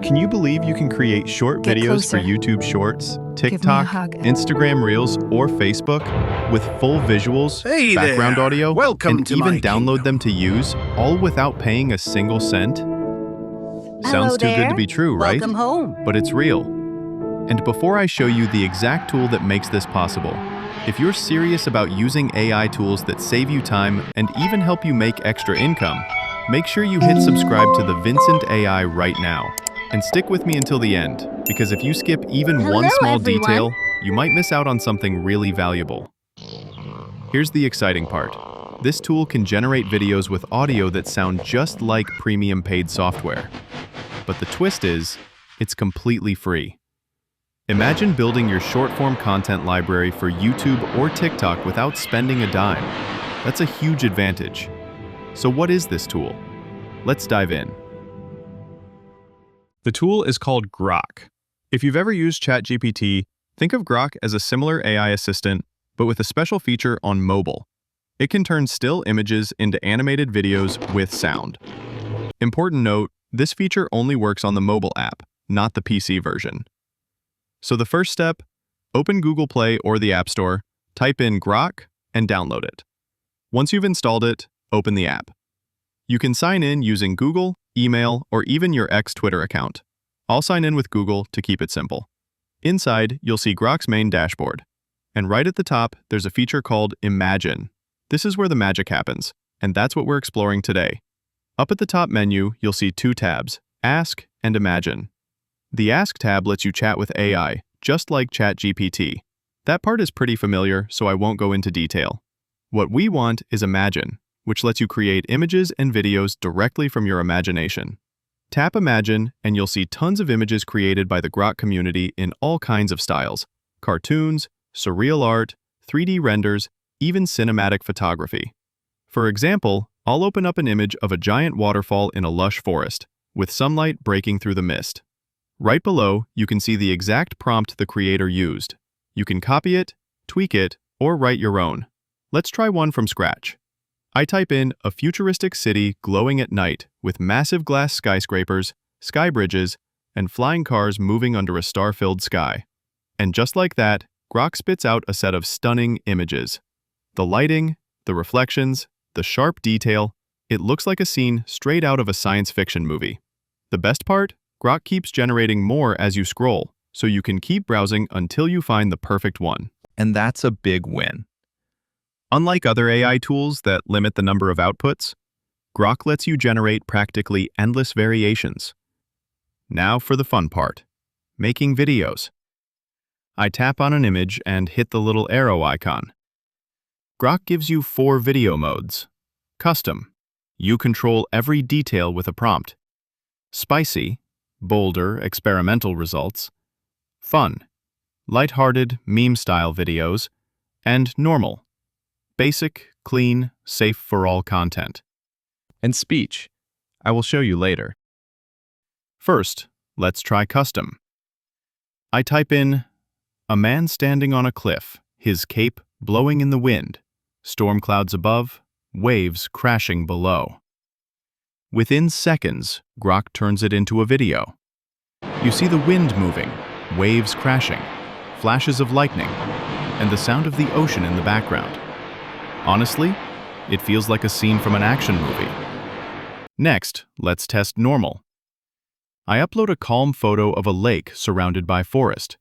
Can you believe you can create short Get videos for closer. YouTube Shorts, Give me a TikTok, hug. Instagram Reels, or Facebook with full visuals, Hey background there. audio, Welcome and to even my download kingdom. them to use, all without paying a single cent? Sounds too good to be true, right? Welcome home. But it's real. And before I show you the exact tool that makes this possible, if you're serious about using AI tools that save you time and even help you make extra income, make sure you hit subscribe to the Vincent AI right now. And stick with me until the end, because if you skip even one Hello, small everyone. detail, you might miss out on something really valuable. Here's the exciting part. This tool can generate videos with audio that sound just like premium paid software. But the twist is, it's completely free. Imagine building your short-form content library for YouTube or TikTok without spending a dime. That's a huge advantage. So what is this tool? Let's dive in. The tool is called Grok. If you've ever used ChatGPT, think of Grok as a similar AI assistant, but with a special feature on mobile. It can turn still images into animated videos with sound. Important note, this feature only works on the mobile app, not the PC version. So the first step, open Google Play or the App Store, type in Grok, and download it. Once you've installed it, open the app. You can sign in using Google, email, or even your Twitter account. I'll sign in with Google to keep it simple. Inside, you'll see Grok's main dashboard. And right at the top, there's a feature called Imagine. This is where the magic happens, and that's what we're exploring today. Up at the top menu, you'll see two tabs, Ask and Imagine. The Ask tab lets you chat with AI, just like ChatGPT. That part is pretty familiar, so I won't go into detail. What we want is Imagine, which lets you create images and videos directly from your imagination. Tap Imagine, and you'll see tons of images created by the Grok community in all kinds of styles: cartoons, surreal art, 3D renders, even cinematic photography. For example, I'll open up an image of a giant waterfall in a lush forest, with sunlight breaking through the mist. Right below, you can see the exact prompt the creator used. You can copy it, tweak it, or write your own. Let's try one from scratch. I type in a futuristic city glowing at night with massive glass skyscrapers, sky bridges, and flying cars moving under a star-filled sky. And just like that, Grok spits out a set of stunning images. The lighting, the reflections, the sharp detail, it looks like a scene straight out of a science fiction movie. The best part? Grok keeps generating more as you scroll, so you can keep browsing until you find the perfect one. And that's a big win. Unlike other AI tools that limit the number of outputs, Grok lets you generate practically endless variations. Now for the fun part, making videos. I tap on an image and hit the little arrow icon. Grok gives you 4 video modes. Custom, you control every detail with a prompt. Spicy, bolder, experimental results. Fun, lighthearted, meme-style videos. And normal, basic, clean, safe for all content. And speech, I will show you later. First, let's try custom. I type in, a man standing on a cliff, his cape blowing in the wind, storm clouds above, waves crashing below. Within seconds, Grok turns it into a video. You see the wind moving, waves crashing, flashes of lightning, and the sound of the ocean in the background. Honestly, it feels like a scene from an action movie. Next, let's test normal. I upload a calm photo of a lake surrounded by forest.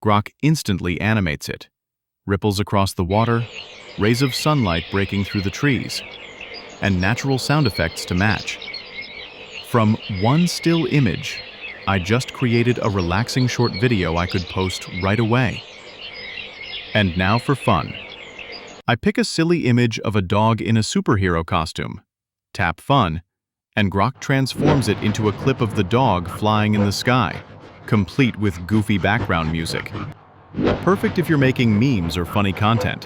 Grok instantly animates it. Ripples across the water, rays of sunlight breaking through the trees, and natural sound effects to match. From one still image, I just created a relaxing short video I could post right away. And now for fun. I pick a silly image of a dog in a superhero costume, tap Fun, and Grok transforms it into a clip of the dog flying in the sky, complete with goofy background music. Perfect if you're making memes or funny content.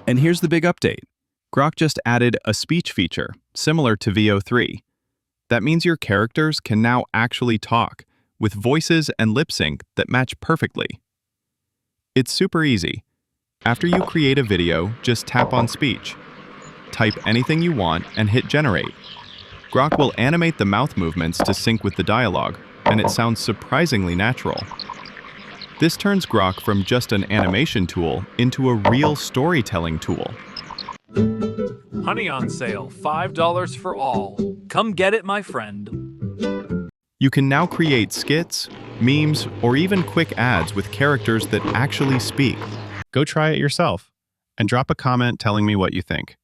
And here's the big update. Grok just added a speech feature, similar to VO3. That means your characters can now actually talk, with voices and lip sync that match perfectly. It's super easy. After you create a video, just tap on speech. Type anything you want and hit generate. Grok will animate the mouth movements to sync with the dialogue, and it sounds surprisingly natural. This turns Grok from just an animation tool into a real storytelling tool. Honey on sale, $5 for all. Come get it, my friend. You can now create skits, memes, or even quick ads with characters that actually speak. Go try it yourself, and drop a comment telling me what you think.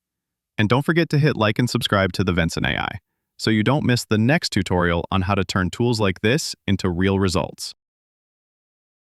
And don't forget to hit like and subscribe to the Venson AI, so you don't miss the next tutorial on how to turn tools like this into real results.